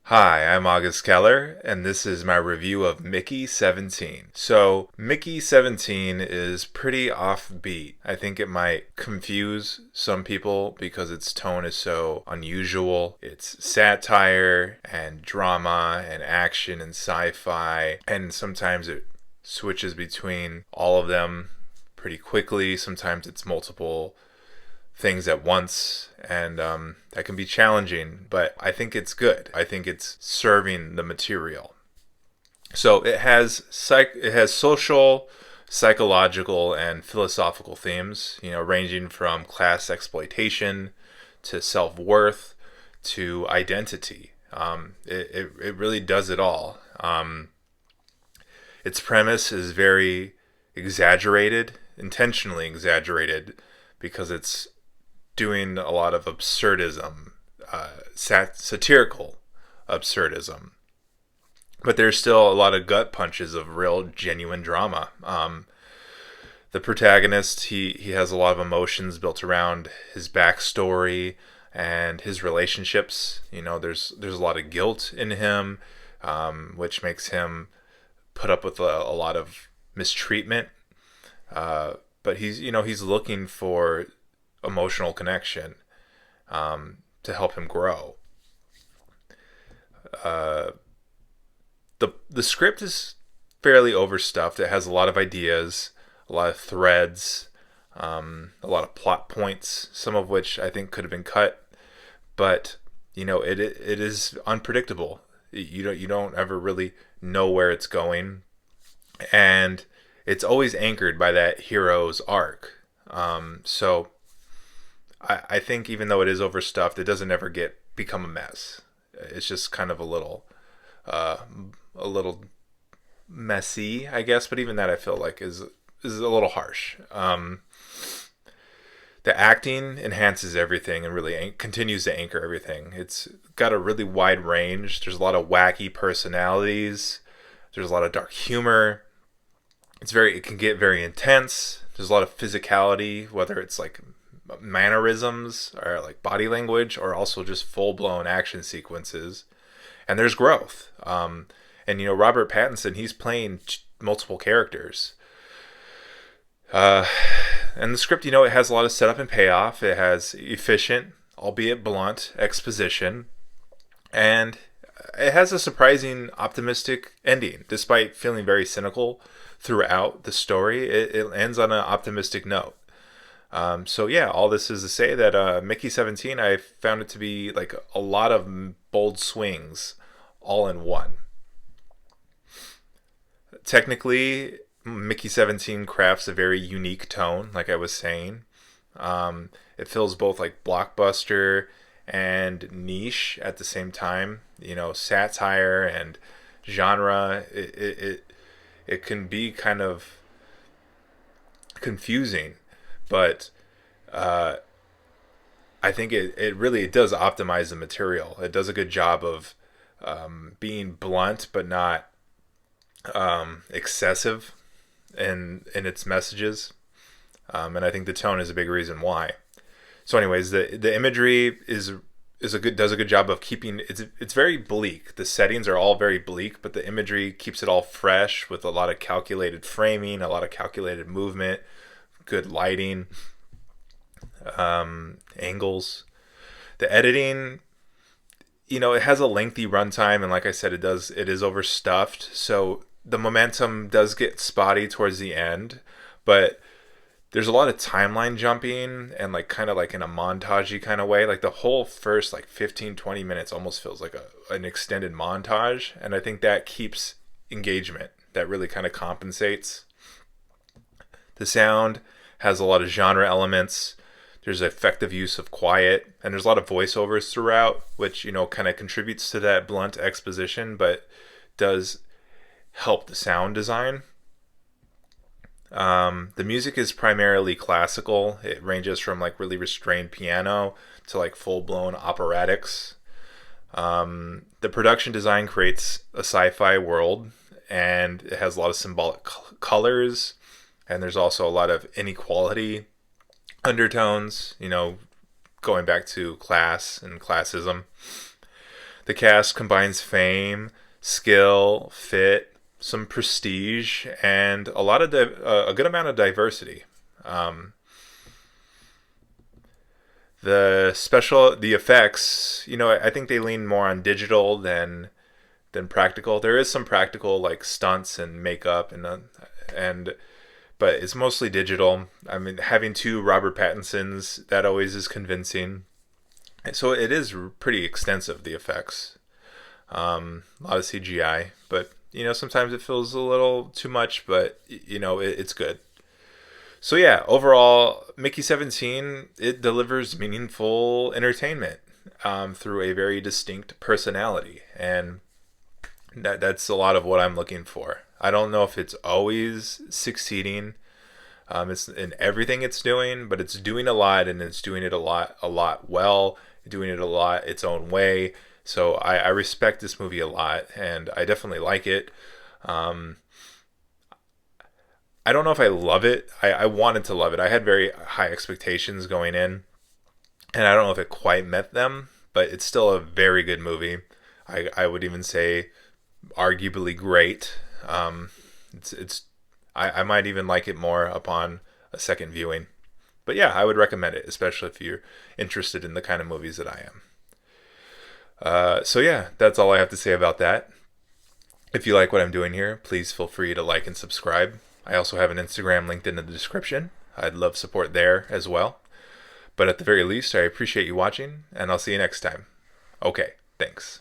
Hi, I'm August Keller, and this is my review of Mickey 17. So, Mickey 17 is pretty offbeat. I think it might confuse some people because its tone is so unusual. It's satire and drama and action and sci-fi, and sometimes it switches between all of them pretty quickly. Sometimes it's multiple things at once, and that can be challenging, but I think it's good. I think it's serving the material. So it has social, psychological, and philosophical themes, ranging from class exploitation to self-worth to identity. It really does it all. Its premise is very exaggerated, intentionally exaggerated, because it's doing a lot of absurdism, satirical absurdism. But there's still a lot of gut punches of real, genuine drama. The protagonist, he has a lot of emotions built around his backstory and his relationships. There's a lot of guilt in him, which makes him put up with a lot of mistreatment. But he's looking for emotional connection to help him grow. The script is fairly overstuffed. It has a lot of ideas, a lot of threads, a lot of plot points, some of which I think could have been cut. But it is unpredictable. You don't ever really know where it's going, and it's always anchored by that hero's arc. So I think even though it is overstuffed, it doesn't ever become a mess. It's just kind of a little messy, I guess. But even that, I feel like is a little harsh. The acting enhances everything and really continues to anchor everything. It's got a really wide range. There's a lot of wacky personalities. There's a lot of dark humor. It can get very intense. There's a lot of physicality, whether it's like mannerisms or like body language, or also just full-blown action sequences. And there's growth. And Robert Pattinson, he's playing multiple characters. And the script, it has a lot of setup and payoff. It has efficient, albeit blunt, exposition. And it has a surprising optimistic ending. Despite feeling very cynical throughout the story, it ends on an optimistic note. So yeah, all this is to say that Mickey 17, I found it to be like a lot of bold swings all in one. Technically, Mickey 17 crafts a very unique tone, like I was saying. It feels both like blockbuster and niche at the same time. Satire and genre. It can be kind of confusing, but I think it really does optimize the material. It does a good job of being blunt but not excessive in its messages, and I think the tone is a big reason why. So, anyways, the imagery does a good job of keeping it's very bleak. The settings are all very bleak, but the imagery keeps it all fresh with a lot of calculated framing, a lot of calculated movement, good lighting, angles. The editing, it has a lengthy runtime, and like I said, it is overstuffed. So the momentum does get spotty towards the end, but there's a lot of timeline jumping and like kind of like in a montagey kind of way. Like the whole first like 15-20 minutes almost feels like an extended montage, and I think that keeps engagement. That really kind of compensates. The sound has a lot of genre elements. There's effective use of quiet, and there's a lot of voiceovers throughout, which kind of contributes to that blunt exposition, but does help the sound design. The music is primarily classical. It ranges from like really restrained piano to like full-blown operatics. The production design creates a sci-fi world, and it has a lot of symbolic colors, and there's also a lot of inequality undertones, going back to class and classism. The cast combines fame, skill, fit, some prestige, and a good amount of diversity. Um, the effects, I think they lean more on digital than practical. There is some practical like stunts and makeup and but it's mostly digital. I mean, having two Robert Pattinsons, that always is convincing. So it is pretty extensive, the effects. A lot of CGI, but sometimes it feels a little too much, but it's good. So yeah, overall, Mickey 17, it delivers meaningful entertainment through a very distinct personality, and that's a lot of what I'm looking for. I don't know if it's always succeeding. It's in everything it's doing, but it's doing a lot, and it's doing it a lot well, doing it a lot its own way. So I respect this movie a lot, and I definitely like it. Um, I don't know if I love it. I wanted to love it. I had very high expectations going in, and I don't know if it quite met them, but it's still a very good movie. I would even say arguably great. I might even like it more upon a second viewing. But yeah, I would recommend it, especially if you're interested in the kind of movies that I am. So yeah, that's all I have to say about that. If you like what I'm doing here, please feel free to like and subscribe. I also have an Instagram linked in the description. I'd love support there as well. But at the very least, I appreciate you watching, and I'll see you next time. Okay, thanks.